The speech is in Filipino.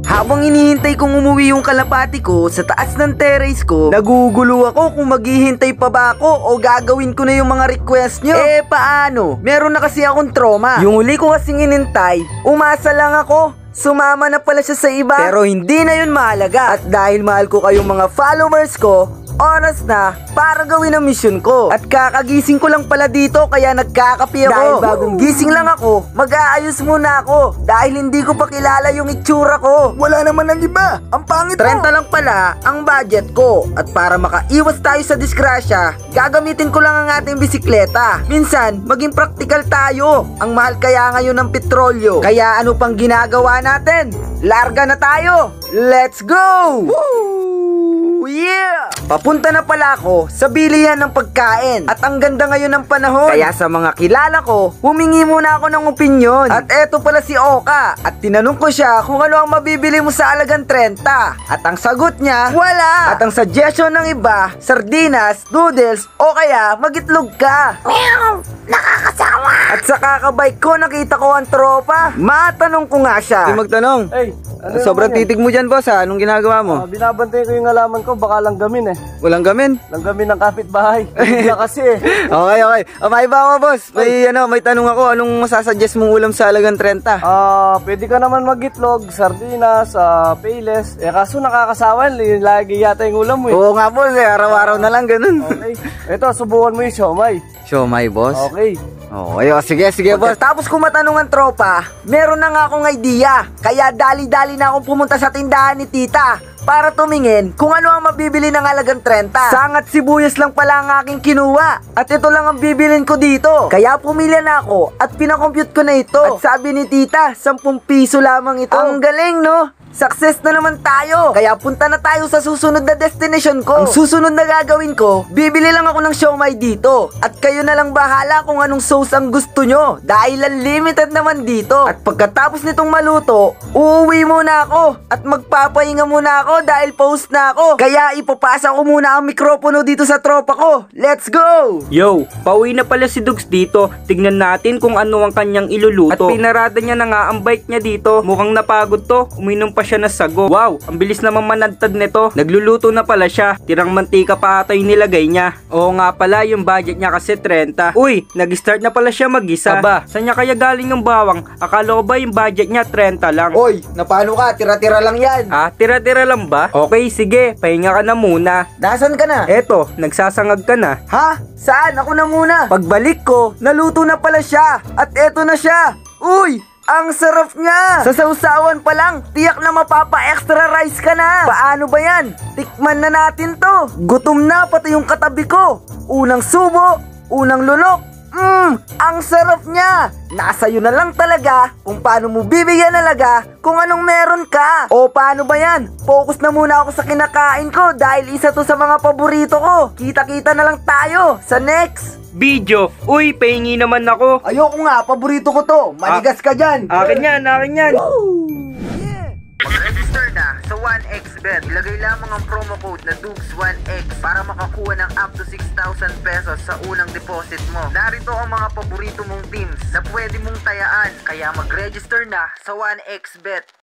Habang inihintay kong umuwi yung kalapati ko sa taas ng terrace ko, nagugulo ako kung maghihintay pa ba ako o gagawin ko na yung mga request nyo. Paano? Meron na kasi akong trauma. Yung uli ko kasing inintay, umasa lang ako. Sumama na pala siya sa iba. Pero hindi na yun mahalaga. At dahil mahal ko kayong mga followers ko, oras na para gawin ang mission ko. At kakagising ko lang pala dito kaya nagkakape ako. Dahil bagong gising lang ako, mag-aayos muna ako. Dahil hindi ko pa kilala yung itsura ko. Wala naman ang iba. Ang pangit 30 lang pala ang budget ko. At para makaiwas tayo sa disgrasya, gagamitin ko lang ang ating bisikleta. Minsan, maging praktikal tayo. Ang mahal kaya ngayon ng petrolyo. Kaya ano pang ginagawa natin? Larga na tayo. Let's go! Woo! Yeah! Papunta na pala ako sa bilihan ng pagkain. At ang ganda ngayon ng panahon. Kaya sa mga kilala ko, humingi muna ako ng opinyon. At eto pala si Oka. At tinanong ko siya kung ano ang mabibili mo sa halagang 30. At ang sagot niya, wala! At ang suggestion ng iba, sardinas, noodles, o kaya magitlog ka. Meow! Nakakasawa! At sa kakabike ko, nakita ko ang tropa. Matanong ko nga siya. Magtanong. Hey, ano Sobrang titig mo dyan, boss, ha? Anong ginagawa mo? Binabantay ko yung halaman ko, baka langgamin eh. Walang gamin? Langgamin ng kapitbahay. Hindi kasi eh. Okay. May ba ako, boss? May tanong ako. Anong masasuggest mong ulam sa halagang 30? Pwede ka naman magitlog, sardinas, payless. Kaso nakakasawa, lagi yata yung ulam mo eh. Oo nga, boss, araw-araw na lang ganun. Okay. Ito, subukan mo yung siomay. Siomay, boss? Okay. Sige, boss. Tapos kung matanong ang tropa, meron na nga akong idea. Kaya dali-dali na akong pumunta sa tindahan ni tita para tumingin kung ano ang mabibili ng halagang 30. Sangat sibuyas lang pala ang aking kinuha. At ito lang ang bibilin ko dito. Kaya pumili na ako at pinakompute ko na ito. At sabi ni tita, 10 piso lamang ito. Ang galing, no? Success na naman tayo. Kaya punta na tayo sa susunod na destination ko. Ang susunod na gagawin ko, bibili lang ako ng siomay dito. At kayo na lang bahala kung anong sauce ang gusto nyo. Dahil unlimited naman dito. At pagkatapos nitong maluto, uuwi muna ako. At magpapahinga muna ako dahil post na ako. Kaya ipapasa ko muna ang mikropono dito sa tropa ko. Let's go! Yo, pauwi na pala si Dugs dito. Tignan natin kung ano ang kanyang iluluto. At pinarada niya na nga ang bike niya dito. Mukhang napagod to. Uminom pa siya na sago. Wow, ang bilis naman manantad nito. Nagluluto na pala siya. Tirang mantika pa ata yung nilagay niya. Oo nga pala, yung budget niya kasi 30. Uy, nag-start na pala siya mag-isa. Aba, saan niya kaya galing yung bawang? Akala ko ba yung budget niya 30 lang? Oy, napano ka? Tira-tira lang yan. Tira-tira lang ba? Okay, sige, pahinga ka na muna. Nasaan ka na? Eto, nagsasangag ka na. Ha? Saan? Ako na muna. Pagbalik ko, naluto na pala siya. At eto na siya. Uy! Ang sarap niya! Sa sausawan pa lang, tiyak na mapapa-extra rice ka na! Paano ba yan? Tikman na natin to! Gutom na pati yung katabi ko! Unang subo, unang lunok! Ang sarap niya! Nasa iyo na lang talaga kung paano mo bibigyan talaga kung anong meron ka. O paano ba yan? Focus na muna ako sa kinakain ko dahil isa to sa mga paborito ko. Kita-kita na lang tayo sa next video. Uy, pahingi naman ako. Ayoko nga, paborito ko to. Manigas ka dyan. Akin yan. Mag-register na sa 1xBet. Ilagay lamang ang promo code na DUGS1X para makakuha ng up to 6,000 pesos sa unang deposit mo. Narito ang mga paborito mong teams na pwede mong tayaan. Kaya mag-register na sa 1xBet.